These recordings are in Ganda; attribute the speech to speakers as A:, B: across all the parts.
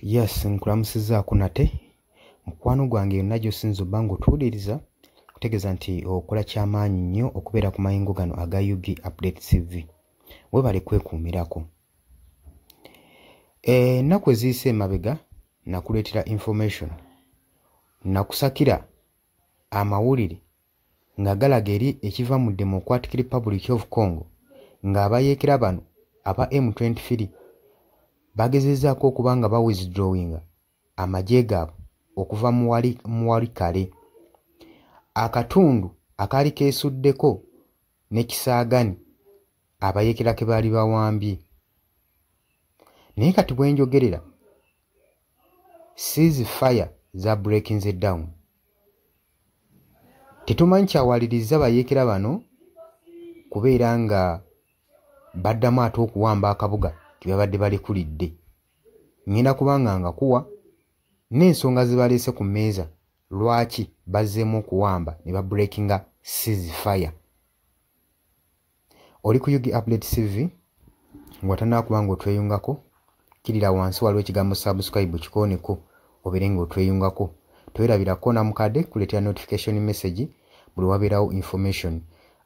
A: Yes, nkulamusizaako nate. Mukwano gwange yonna gy'osinza obba ng'otuwuliriza kutegeeza nti okola ky'amaanyi nnyo okubeera ku mayingo gano aga UG Update TV. Weebale kwekuumirako. Ennaku eziyise emabega nakuleetera information. Nakusakira amawulire nga galaga eri ekiva mu Democratic Republic of Congo ng'abayeekera bano aba M23 bagezezzaako okuba nga bawithdrawinga amagye gaabwe okuva mu Walikale. Akatundu akaali keesuddeko ne Kisaagani abayeekera ke baali bawambye. Naye kati bwe njogerera ceasefire za breaking down. Tetumanyi kyawaliriza bayeekera bano kubeera nga baddamu ate okuwamba akabuga ke babadde balekulidde. Ngenda kubanga nga kuwa n'ensonga ze baleese ku mmeeza lwaki bazzeemu okuwamba ne babreakinga ceasefire. Oli ku UG Update TV ng'otannakuba ng'otweyungako, kirira wansi waliwo ekigambo subscribe kikooneko obeere ng'otweyungako. Twerabirako na mukadde kuleetera notification message buli wabeerawo information.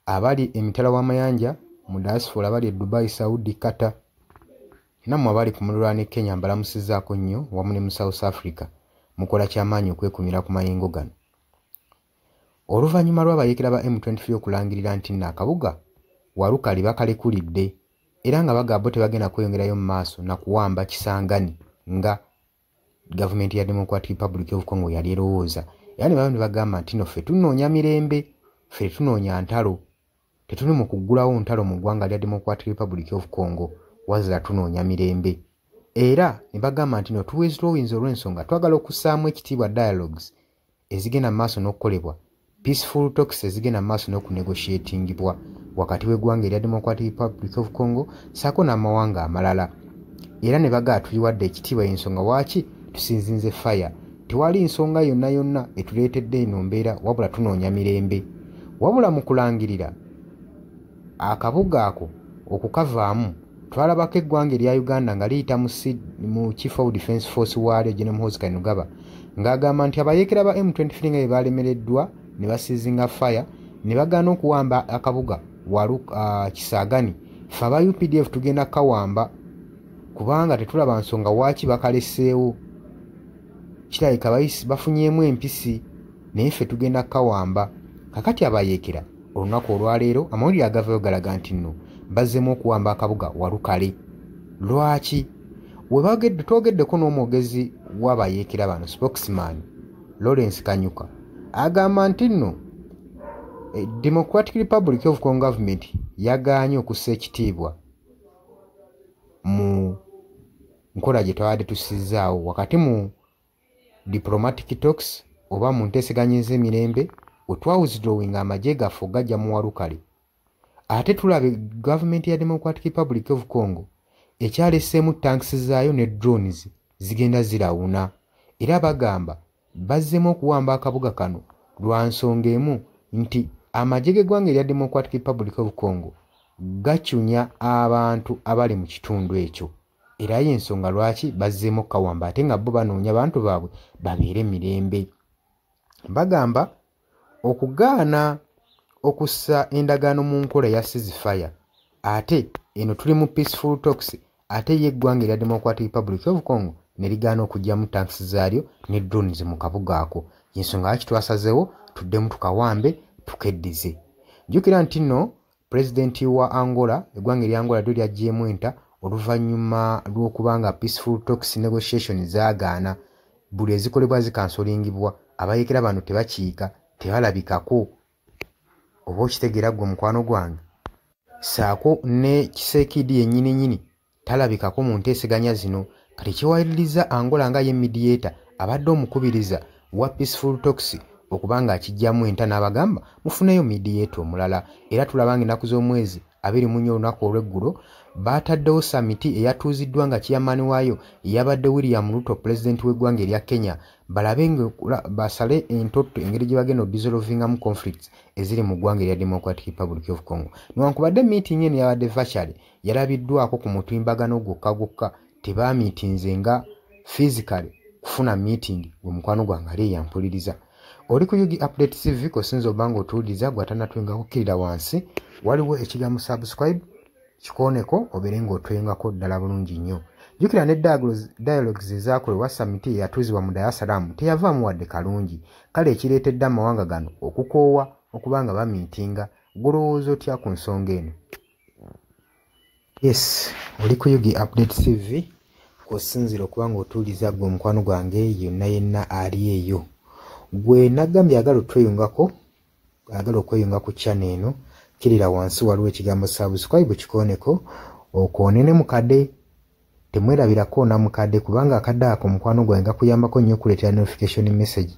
A: Abali emitala w'amayanja mu diaspora abali e Dubai, Saudi, Qatar, nammwe abali ku muliraano Kenya mbalamusizaako nnyo wamu ne mu South Africa mukola ky'amaanyi okwekuumira ku mayingo gano. Oluvannyuma lw'abayeekera ba M23 okulangirira nti nno akabuga Walukale bakalekulidde era nga bagamba tebagenda kweyongerayo mu maaso na kuwamba Kisangani nga gavumenti ya Democratic Republic of Congo yali erowooza. Era ne bano ne bagamba nti no ffe tunoonya mirembe, ffe tunoonya ntalo, tetuli mu kuggulawo ntalo mu ggwanga lya Democratic Republic of Congo, wazira tunoonya mirembe. Era ne bagamba nti no tuwithdrawinze olw'ensonga twagala okussaamu ekitiibwa dialogues ezigenda mu maaso n'okukolebwa, peaceful talks ezigenda mu maaso n'okunegotiatingibwa wakati w'eggwanga erya Democratic Republic of Congo ssaako n'amawanga amalala. Era ne bagamba tuyiwadde ekitiibwa y'ensonga waaki tusinzinze fire. Tewali nsonga yonna yonna etuleetedde eno mbeera wabula tunoonya mirembe. Wabula mu kulangirira akabuga ako okukavaamu twalabako eggwanga erya Uganda nga liyita mu Chief of Defence Force waalyo General Muhoozi Kainerugaba ng'agamba nti abayeekera ba M23 nga bwe baalemereddwa ne basizinga fire ne bagaana okuwamba akabuga Kisaagani, ffe aba UPDF tugenda kawamba kubanga tetulaba nsonga waaki bakaleseewo. Kirabika bafunyeemu empisi naye ffe tugenda kawamba. Kakati abayeekera olunaku olwaleero amawulire agavayo galaga nti nno bazzeemu okuwamba akabuga Walukale. Lwaki? Twogeddeko n'omwogezi w'abayeekera bano spokesman Lawrence Kanyuka agamba nti nno Democratic Republic of Congo government yagaanye okussa ekitiibwa mu nkola gye twabadde tusizzaawo wakati mu diplomatic talks oba mu nteeseganya ez'emirembe we twawithdrawinga amagye gaffe gajja mu Walukale. Ate tulaba gavumenti ya Democratic Republic of Congo ekyaleseemu tanks zaayo ne drones zigenda zirawuna. Era bagamba bazzeemu okuwamba akabuga kano lwa nsonga emu nti amagye g'eggwanga erya Democratic Republic of Congo gacunya abantu abali mu kitundu ekyo. Era y'ensonga lwaki bazzeemu kawamba ate nga bo banoonya bantu baabwe babeere mirembe. Bagamba okugaana okussa endagaano mu nkola ya ceasefire ate eno tuli mu peaceful talks ate y'eggwanga erya Democratic Republic of Congo ne ligaana okuggyamu tanks zaalyo ne drones mu kabuga ako. Y'ensonga lwaki twasazeewo tuddemu tukawambe tukeddize. Jjukira nti nno pulezidenti wa Angola, eggwanga erya Angola lyo lyaggyemu enta oluvannyuma lw'okubanga peaceful talks negotiation zaagaana buli ezikolebwa zikansolingibwa. Abayeekera bano tebakiika, tebalabikako. Oba okitegeera ggwe mukwano gwange, saako ne Kisekedi yennyini talabikako mu nteeseganya zino. Kati kiwaliriza Angola nga ye mediator abadde omukubiriza wa peaceful talks okubanga akijjamu enta n'abagamba mufuneyo mediator omulala. Era tulabanga ennaku z'omwezi 24 olunaku olw'eggulo baataddewo samiti eyatuuziddwa nga chairman waayo yabadde William Ruto, pulezidenti w'eggwanga erya Kenya, balabe basale entoto engeri gye bagenda dissolvingamu conflicts eziri mu ggwanga erya Democratic Republic of Congo. Newankubadde meeting eno yabadde virtually, yalabiddwako ku mutimbagano gwokka gwokka, tebaamiitinze nga physically kufuna meeting gwe mukwano gwange ali yampuliriza. Oli ku Yugi Update TV kosinza obanga otuuliza gw'atannatwengako kirira wansi waliwo ekigambo subscribe kikooneko obeere ng'otwengako ddala bulungi nnyo. Jjukira ne dialogues ezaakolebwa summit eyatuuzibwa mu Dar es Salaam teyavaamu wadde kalungi. Kale ekireetedde amawanga gano okukoowa okuba nga bamiitinga. Golowooza otya ku nsonga eno? Yes, oli ku Yugi Update TV kosinzira okuba ng'otuuliza gwe mukwano gwange yenna ali eyo. Gwe nagambye agala otweyungako, agala okweyunga ku channel eno, kirira wansi waliwo ekigambo subscribe kikooneko okoonene mukadde. Temwerabirako na mukadde kubanga akadde ako mukwano gwange gakuyambako nnyo okuleetera notification message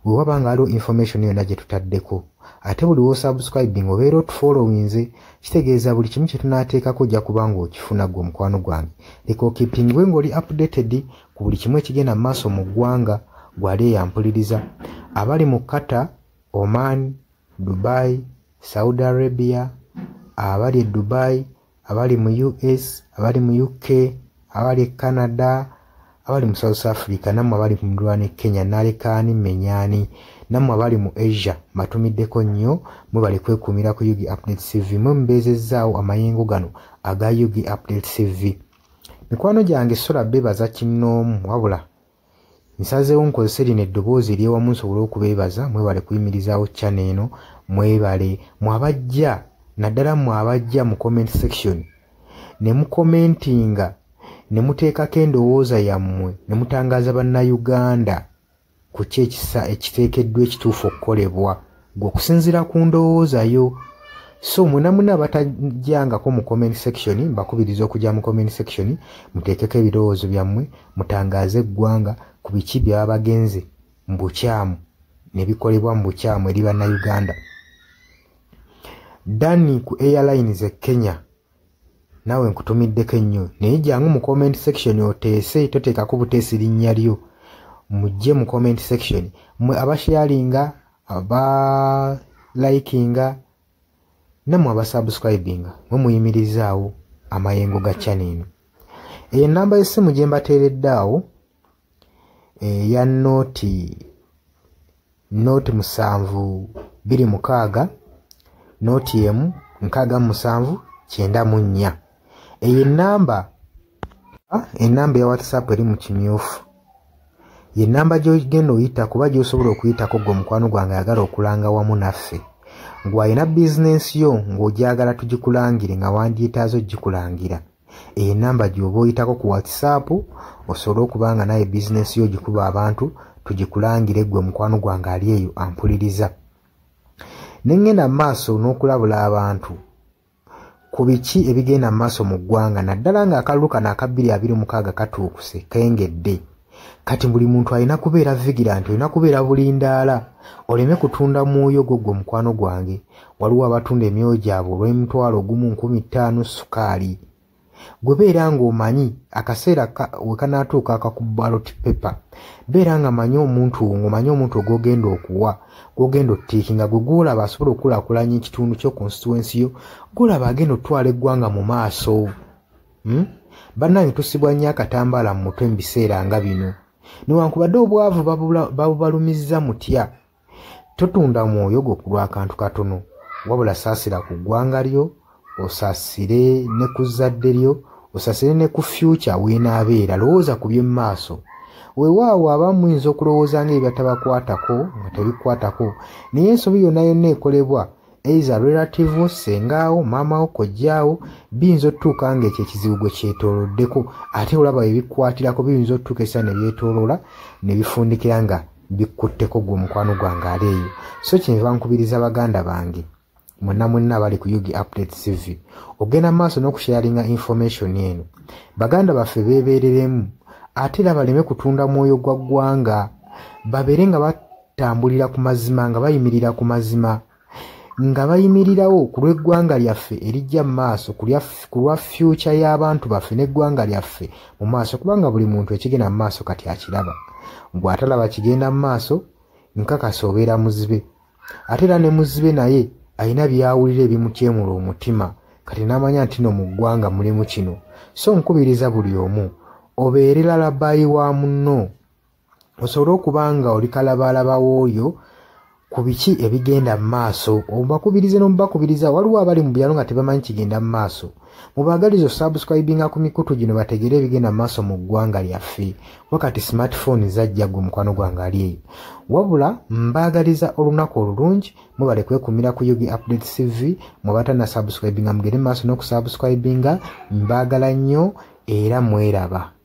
A: bwe waba nga waliwo information yonna gye tutaddeko. Ate buli wo subscribing obeera otufollowinze, kitegeeza buli kimu kye tunaateekako ojja kuba ng'okifuna gwe mukwano gwange. Leka okipingwe ng'oli updated ku buli kimu ekigenda mu maaso mu ggwanga gwali eyampuliriza. Abali mu Qatar, Oman, Dubai, Saudi Arabia, abali e Dubai, abali mu US, abali mu UK, abali Canada, abali mu South Africa, nammwe abali mu Rwanda, Kenya, nalekaani menyani, nammwe abali mu Asia batumiddeko nnyo mwe bali kwekuumira ku Yugi Update TV. Mwe mubeezezzaawo amayengo gano aga Yugi Update TV. Mikwano gyange sola beebaza kinnoomu wabula nsazeewo nkozese lino eddoboozi ery'ewamu nsobole okubeebaza. Mwebale kuyimirizaawo channel eno, mwebale mwabajja naddala mwabajja mu comment section ne mukomentinga ne muteekako endowooza yammwe ne mutangaaza bannayuganda ku ki ekiteekeddwa ekituufu okukolebwa gwe okusinziira ku ndowooza yo. So muna batajjangako mu comment section, mbakubiriza okujja mu comment section muteekeko ebirowoozo byammwe, mutangaaze eggwanga ku biki byaba bagenze mu bukyamu ne bikolebwa mu bukyamu eri bannayuganda. Dani ku Airlines e Kenya nawe nkutumiddeko ennyo, naye jjangu mu comment section oteese, toteekako buteesi linnya lyo. Mujje mu comment section mmwe abasharinga, abalikinga nammwe abasubscribinga mwe muyimirizaawo amayengo ga channel eno. Eyo ennamba y'essimu gye mbateereddaawo eya nooti 726 nooti emu 67994. Eyo ennamba ya WhatsApp eri mu kimyufu. Ye nnamba gy'ogenda oyita kuba gy'osobola okuyitako gwe mukwano gwange ayagala okulanga wamu naffe. Gw'alina bizinensi yo ng'ogyagala tugikulangire nga wandyetaaze ogikulangira. Eyo ennamba gy'oba oyitako ku WhatsApp osobole okuba nga naye bizinensi yo gikuba abantu tugikulangire gwe mukwano gwange ali eyo ampuliriza. Ne ngenda mu maaso n'okulabula abantu ku biki ebigenda mu maaso mu ggwanga naddala ng'akalulu kano aka 2026 katuukuse kengedde. Kati buli muntu alina kubeera vigilant, olina kubeera bulindaala oleme kutunda mwoyo gwo mukwano gwange. Waliwo abatunda emyoyo gyabwe olw'M1,1500 sukaali. Gwe beera ng'omanyi akaseera we kanaatuuka akakuba ballot paper, beera nga manyi omuntu ng'omanyi omuntu ogw'ogenda okuwa, gw'ogenda ottiikinga, gwe gw'olaba asobola okukulaakulanya ekitundu kyo constituency yo, gw'olaba agenda otwala eggwanga mu maaso. Bannange tusibwa nnyo akatambaala mu mutwe mu biseera nga bino. Newankubadde obwavu babubalumizza mutya, totunda mwoyo gwo ku lw'akantu katono, wabula saasira ku ggwanga lyo, osaasire ne ku zadde lyo, osaasire ne ku future weenaabeera. Lowooza ku by'emu maaso. Weewaawo abamu muyinza okulowooza ng'ebyatabakwatako nga tebikwatako, naye ensobi yonna yonna ekolebwa eiza relative wo, sengaawo, maamawo, kojjaawo, biyinza otutuuka ng'ekyo ekizibu gwe kyetooloddeko, ate olaba ebikwatirako biyinza otutuuka esa ne byetooloola ne bifundikira nga bikkutteko gwe mukwano gwange ali eyo. So kyenva nkubiriza baganda bange mwenna abali ku Yugi Update TV ogenda maaso n'okusharinga information eno. Baganda baffe beebeereremu ate era baleme kutunda mwoyo gwa ggwanga, babeere nga batambulira ku mazima, nga bayimirira ku mazima, nga bayimirirawo ku lw'eggwanga lyaffe erijja mu maaso, ku lwa future y'abantu baffe n'eggwanga lyaffe mu maaso, kubanga buli muntu ekigenda mu maaso kati akiraba. Bw'atalaba kigenda mu maaso nkakasa obeera muzibe, ate era ne muzibe naye alina byawulira ebimutyemula omutima, kati n'amanya nti no mu ggwanga mulimu kino. So nkubiriza buli omu obeerera labbayi wa munno osobole okuba nga oli kalabalaba w'oyo ku biki ebigenda mu maaso. Obakubirize n'omubakubiriza waliwo abali mu byalo nga tebamanyi kigenda mu maaso. Mubaagaliza okusubscribinga ku mikutu gino bategere ebigenda mu maaso mu ggwanga lyaffe. Wakati smartphone zajja gwe mukwano gwange ali eyo. Wabula mbaagaliza olunaku olulungi mubale kwekumira ku Yugi Updates TV mubatana subscribinga mugende mu maaso n'okusubscribinga. Mbaagala nnyo era mweraba.